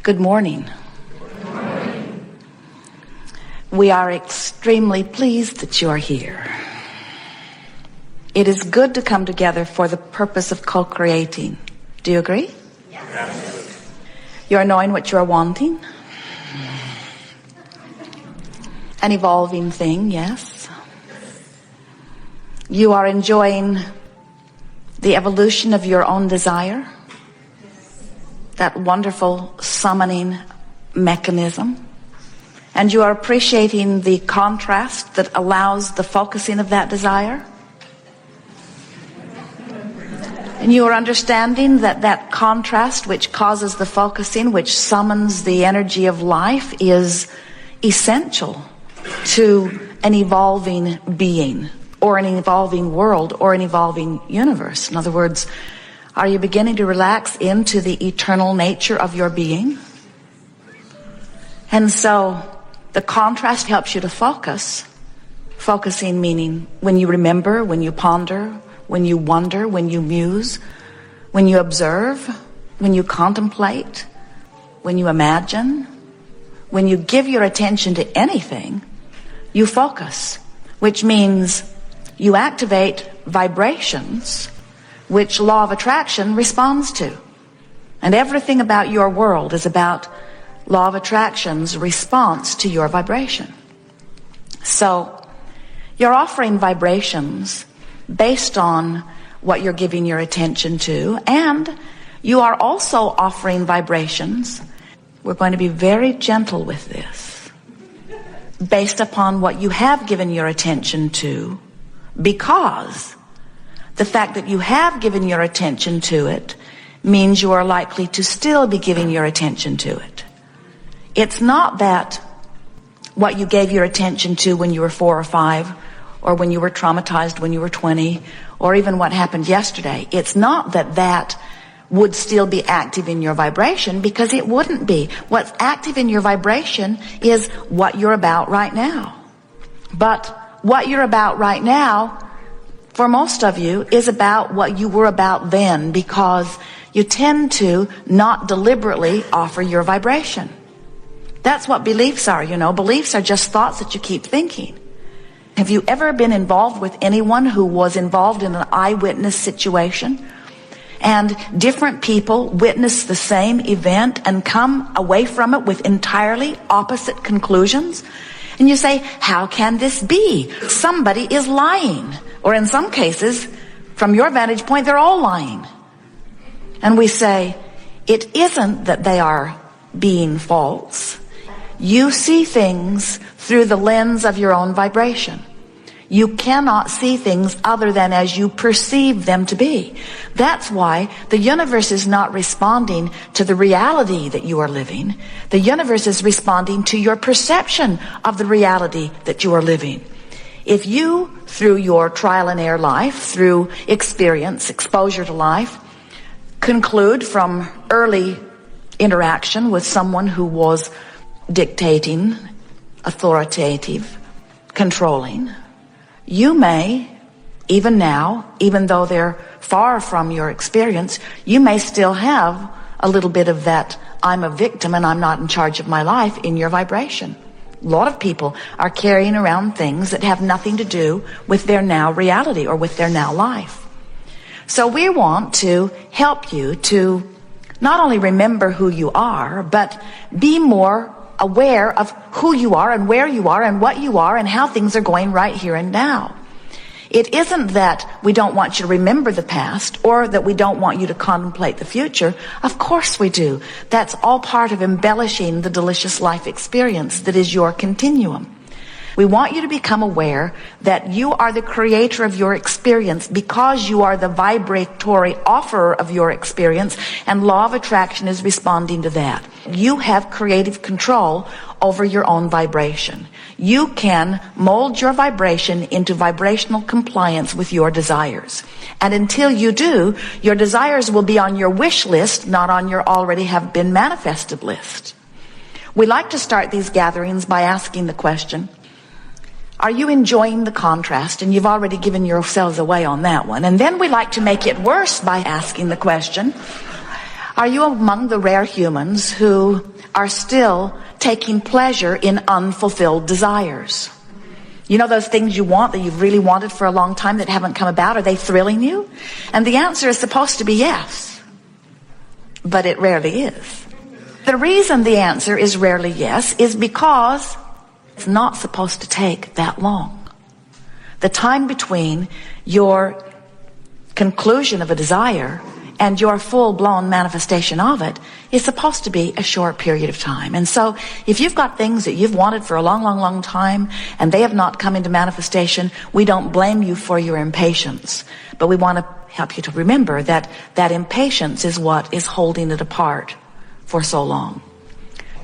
Good morning. We are extremely pleased that you are here. It is good to come together for the purpose of co-creating. Do you agree? Yes. You're knowing what you're wanting. An evolving thing, yes. You are enjoying the evolution of your own desire. That wonderful summoning mechanism. And you are appreciating the contrast that allows the focusing of that desire. And you are understanding that that contrast which causes the focusing, which summons the energy of life, is essential to an evolving being, or an evolving world, or an evolving universe. In other words, are you beginning to relax into the eternal nature of your being? And so the contrast helps you to focus. Focusing meaning when you remember, when you ponder, when you wonder, when you muse, when you observe, when you contemplate, when you imagine, when you give your attention to anything, you focus, which means you activate vibrations which law of attraction responds to. And everything about your world is about law of attraction's response to your vibration. So you're offering vibrations based on what you're giving your attention to, and you are also offering vibrations. We're going to be very gentle with this, based upon what you have given your attention to, because the fact that you have given your attention to it means you are likely to still be giving your attention to it. It's not that what you gave your attention to when you were 4 or 5, or when you were traumatized when you were 20, or even what happened yesterday. It's not that that would still be active in your vibration, because it wouldn't be. What's active in your vibration is what you're about right now. But what you're about right now, for most of you, is about what you were about then, because you tend to not deliberately offer your vibration. That's what beliefs are, you know. Beliefs are just thoughts that you keep thinking. Have you ever been involved with anyone who was involved in an eyewitness situation, and different people witness the same event and come away from it with entirely opposite conclusions? And you say, how can this be? Somebody is lying. Or in some cases, from your vantage point, they're all lying. And we say, it isn't that they are being false. You see things through the lens of your own vibration. You cannot see things other than as you perceive them to be. That's why the universe is not responding to the reality that you are living. The universe is responding to your perception of the reality that you are living. If you, through your trial and error life, through experience, exposure to life, conclude from early interaction with someone who was dictating, authoritative, controlling, you may, even now, even though they're far from your experience, you may still have a little bit of that I'm a victim and I'm not in charge of my life in your vibration. A lot of people are carrying around things that have nothing to do with their now reality or with their now life. So we want to help you to not only remember who you are, but be more aware of who you are and where you are and what you are and how things are going right here and now. It isn't that we don't want you to remember the past or that we don't want you to contemplate the future. Of course we do. That's all part of embellishing the delicious life experience that is your continuum. We want you to become aware that you are the creator of your experience because you are the vibratory offerer of your experience, and law of attraction is responding to that. You have creative control over your own vibration. You can mold your vibration into vibrational compliance with your desires. And until you do, your desires will be on your wish list, not on your already have been manifested list. We like to start these gatherings by asking the question, are you enjoying the contrast? And you've already given yourselves away on that one. And then we like to make it worse by asking the question, Are you among the rare humans who are still taking pleasure in unfulfilled desires? You know those things you want that you've really wanted for a long time that haven't come about? Are they thrilling you? And the answer is supposed to be yes. But it rarely is. The reason the answer is rarely yes is because it's not supposed to take that long. The time between your conclusion of a desire and your full-blown manifestation of it is supposed to be a short period of time. And so if you've got things that you've wanted for a long, long, long time and they have not come into manifestation, we don't blame you for your impatience. But we want to help you to remember that that impatience is what is holding it apart for so long.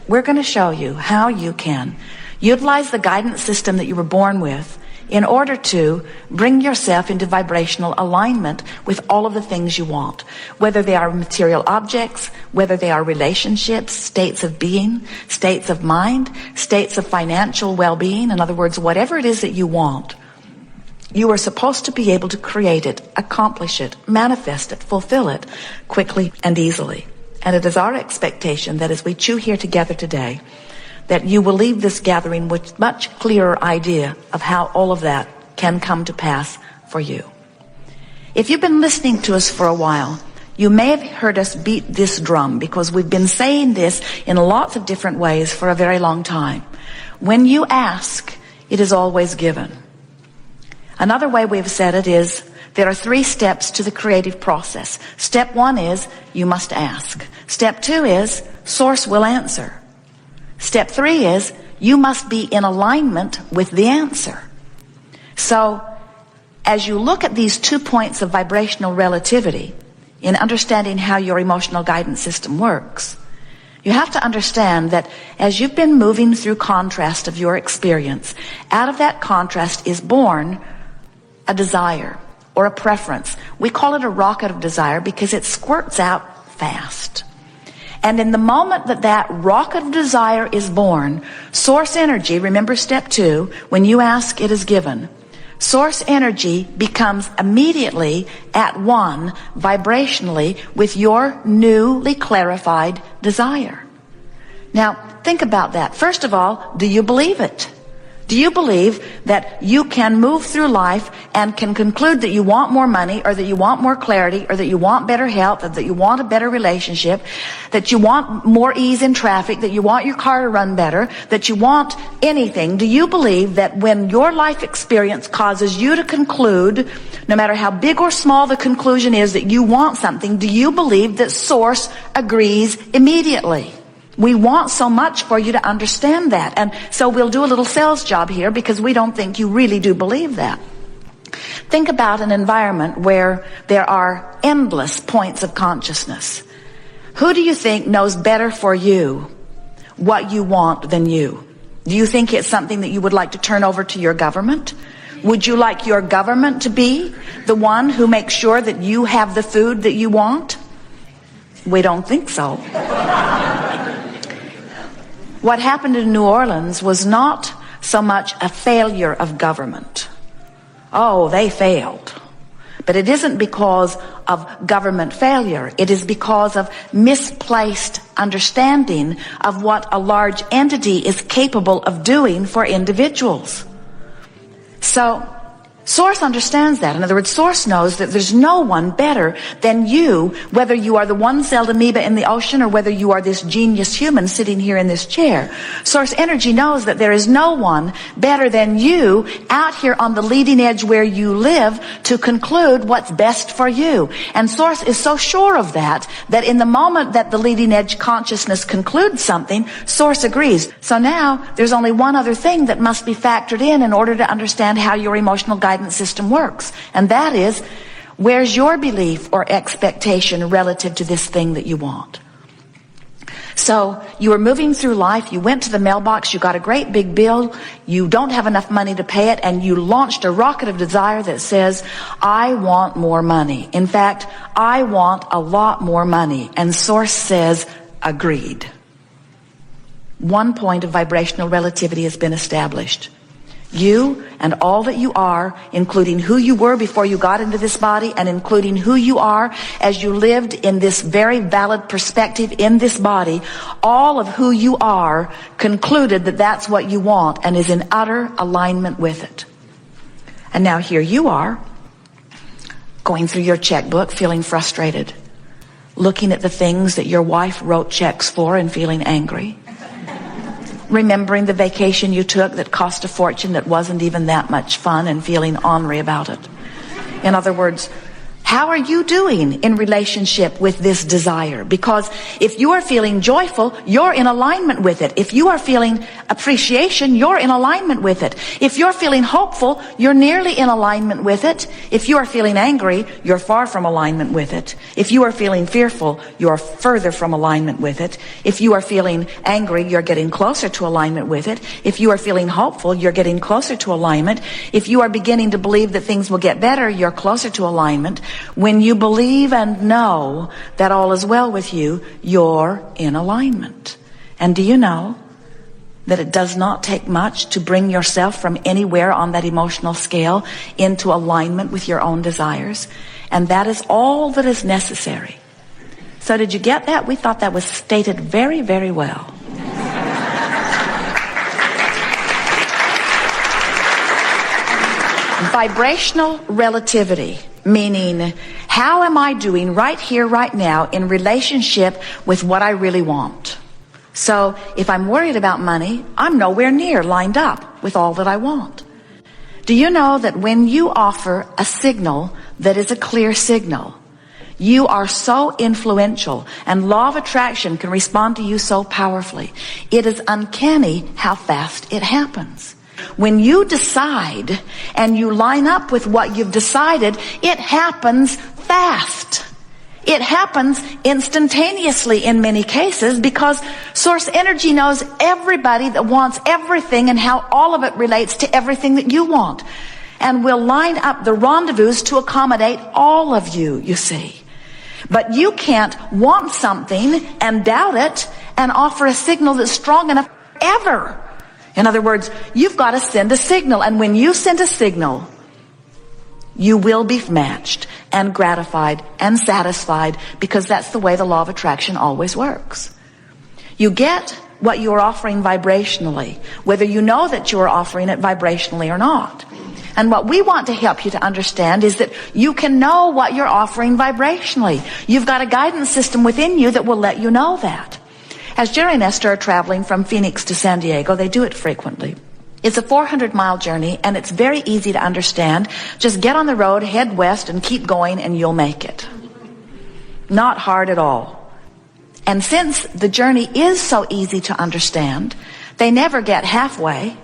We're going to show you how you can utilize the guidance system that you were born with in order to bring yourself into vibrational alignment with all of the things you want, whether they are material objects, whether they are relationships, states of being, states of mind, states of financial well-being. In other words, whatever it is that you want, you are supposed to be able to create it, accomplish it, manifest it, fulfill it quickly and easily. And it is our expectation that as we chew here together today, that you will leave this gathering with much clearer idea of how all of that can come to pass for you. If you've been listening to us for a while, you may have heard us beat this drum because we've been saying this in lots of different ways for a very long time. When you ask, it is always given. Another way we've said it is there are 3 steps to the creative process. Step 1 is you must ask. Step 2 is Source will answer. Step 3 is you must be in alignment with the answer. So as you look at these 2 points of vibrational relativity in understanding how your emotional guidance system works, you have to understand that as you've been moving through contrast of your experience, out of that contrast is born a desire or a preference. We call it a rocket of desire because it squirts out fast. And in the moment that that rocket of desire is born, source energy, remember step 2, when you ask, it is given. Source energy becomes immediately at one vibrationally with your newly clarified desire. Now, think about that. First of all, do you believe it? Do you believe that you can move through life and can conclude that you want more money, or that you want more clarity, or that you want better health, or that you want a better relationship, that you want more ease in traffic, that you want your car to run better, that you want anything? Do you believe that when your life experience causes you to conclude, no matter how big or small the conclusion is, that you want something, do you believe that Source agrees immediately? We want so much for you to understand that. And so we'll do a little sales job here because we don't think you really do believe that. Think about an environment where there are endless points of consciousness. Who do you think knows better for you what you want than you? Do you think it's something that you would like to turn over to your government? Would you like your government to be the one who makes sure that you have the food that you want? We don't think so. What happened in New Orleans was not so much a failure of government. Oh, they failed. But it isn't because of government failure. It is because of misplaced understanding of what a large entity is capable of doing for individuals. So Source understands that. In other words, Source knows that there's no one better than you, whether you are the one-celled amoeba in the ocean or whether you are this genius human sitting here in this chair. Source energy knows that there is no one better than you out here on the leading edge where you live to conclude what's best for you. And Source is so sure of that, that in the moment that the leading edge consciousness concludes something, Source agrees. So now there's only one other thing that must be factored in order to understand how your emotional guidance system works, and that is, where's your belief or expectation relative to this thing that you want? So you were moving through life, you went to the mailbox, you got a great big bill, you don't have enough money to pay it, and you launched a rocket of desire that says, I want more money. In fact, I want a lot more money. And Source says, agreed. One point of vibrational relativity has been established. You and all that you are, including who you were before you got into this body, and including who you are as you lived in this very valid perspective in this body, all of who you are concluded that that's what you want and is in utter alignment with it. And now here you are, going through your checkbook, feeling frustrated, looking at the things that your wife wrote checks for and feeling angry, remembering the vacation you took that cost a fortune that wasn't even that much fun and feeling ornery about it. In other words, how are you doing in relationship with this desire? Because if you are feeling joyful, you're in alignment with it. If you are feeling appreciation, you're in alignment with it. If you're feeling hopeful, you're nearly in alignment with it. If you are feeling angry, you're far from alignment with it. If you are feeling fearful, you're further from alignment with it. If you are feeling angry, you're getting closer to alignment with it. If you are feeling hopeful, you're getting closer to alignment. If you are beginning to believe that things will get better, you're closer to alignment. When you believe and know that all is well with you, you're in alignment. And do you know that it does not take much to bring yourself from anywhere on that emotional scale into alignment with your own desires? And that is all that is necessary. So did you get that? We thought that was stated very, very well. Vibrational relativity, meaning how am I doing right here, right now in relationship with what I really want? So if I'm worried about money, I'm nowhere near lined up with all that I want. Do you know that when you offer a signal that is a clear signal, you are so influential, and law of attraction can respond to you so powerfully. It is uncanny how fast it happens. When you decide and you line up with what you've decided, it happens fast. It happens instantaneously in many cases, because source energy knows everybody that wants everything and how all of it relates to everything that you want. And will line up the rendezvous to accommodate all of you, you see. But you can't want something and doubt it and offer a signal that's strong enough ever. In other words, you've got to send a signal. And when you send a signal, you will be matched and gratified and satisfied, because that's the way the law of attraction always works. You get what you're offering vibrationally, whether you know that you're offering it vibrationally or not. And what we want to help you to understand is that you can know what you're offering vibrationally. You've got a guidance system within you that will let you know that. As Jerry and Esther are traveling from Phoenix to San Diego, they do it frequently. It's a 400-mile journey, and it's very easy to understand. Just get on the road, head west, and keep going, and you'll make it. Not hard at all. And since the journey is so easy to understand, they never get halfway,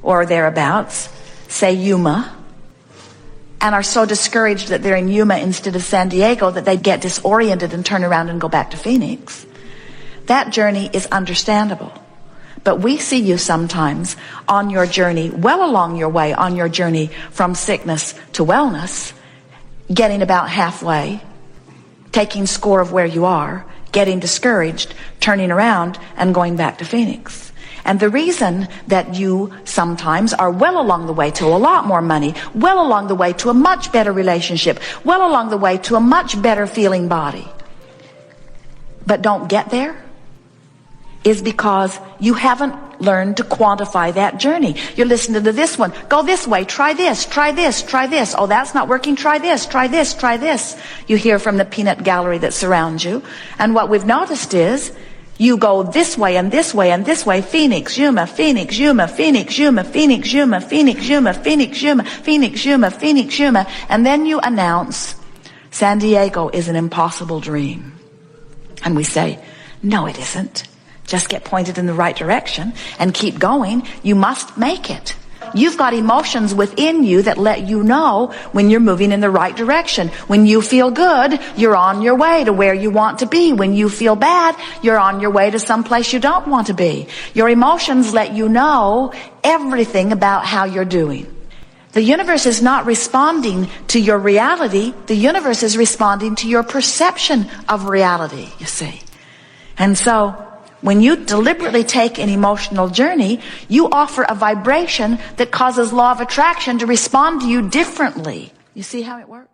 or thereabouts, say Yuma, and are so discouraged that they're in Yuma instead of San Diego that they get disoriented and turn around and go back to Phoenix. That journey is understandable. But we see you sometimes on your journey, well along your way, on your journey from sickness to wellness, getting about halfway, taking score of where you are, getting discouraged, turning around, and going back to Phoenix. And the reason that you sometimes are well along the way to a lot more money, well along the way to a much better relationship, well along the way to a much better feeling body, but don't get there, is because you haven't learned to quantify that journey. You're listening to this one. Go this way. Try this. Try this. Try this. Oh, that's not working. Try this. Try this. Try this. You hear from the peanut gallery that surrounds you. And what we've noticed is you go this way and this way and this way. Phoenix, Yuma, Phoenix, Yuma, Phoenix, Yuma, Phoenix, Yuma, Phoenix, Yuma, Phoenix, Yuma, Phoenix, Yuma, Phoenix, Yuma. And then you announce San Diego is an impossible dream. And we say, no, it isn't. Just get pointed in the right direction and keep going. You must make it. You've got emotions within you that let you know when you're moving in the right direction. When you feel good, you're on your way to where you want to be. When you feel bad, you're on your way to someplace you don't want to be. Your emotions let you know everything about how you're doing. The universe is not responding to your reality. The universe is responding to your perception of reality, you see. And so When you deliberately take an emotional journey, you offer a vibration that causes law of attraction to respond to you differently. You see how it works?